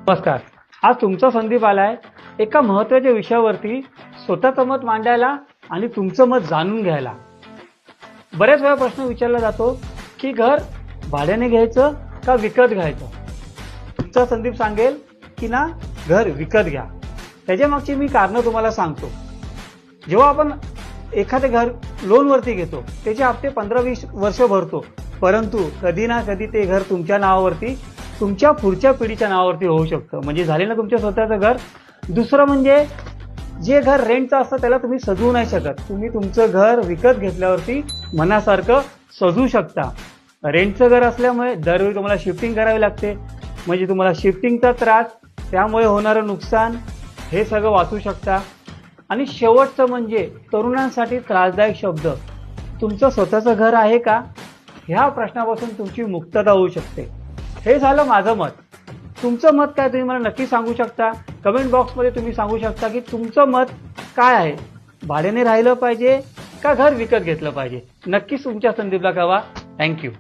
नमस्कार. आज तुमचा संदीप आलाय एका महत्त्वाच्या विषयावरती स्वतःचं मत मांडायला आणि तुमचं मत जाणून घ्यायला. बऱ्याच वेळा प्रश्न विचारला जातो की घर भाड्याने घ्यायचं का विकत घ्यायचं. तुमचा संदीप सांगेल की ना घर विकत घ्या. त्याच्या मागची मी कारणं तुम्हाला सांगतो. जेव्हा आपण एखादे घर लोनवरती घेतो त्याचे हप्ते 15-20 वर्ष भरतो, परंतु कधी ना कधी ते घर तुमच्या नावावरती तुमच्या पुढच्या पिढीच्या नावावरती होऊ शकतं. म्हणजे झाले ना तुमच्या स्वतःचं घर. दुसरं म्हणजे जे घर रेंटचं असतं त्याला तुम्ही सजवू नाही शकत. तुम्ही तुमचं घर विकत घेतल्यावरती मनासारखं सजवू शकता. रेंटचं घर असल्यामुळे दरवेळी तुम्हाला शिफ्टिंग करावी लागते, म्हणजे तुम्हाला शिफ्टिंगचा त्रास, त्यामुळे होणारं नुकसान हे सगळं वाचू शकता. आणि शेवटचं म्हणजे तरुणांसाठी त्रासदायक शब्द, तुमचं स्वतःचं घर आहे का, ह्या प्रश्नापासून तुमची मुक्तता होऊ शकते. हे झालं माझं मत. तुमचं मत काय तुम्ही मला नक्की सांगू शकता. कमेंट बॉक्समध्ये तुम्ही सांगू शकता की तुमचं मत काय आहे. भाड्याने राहिलं पाहिजे का घर विकत घेतलं पाहिजे. नक्कीच तुमच्या संदीपला कळवा. थँक्यू.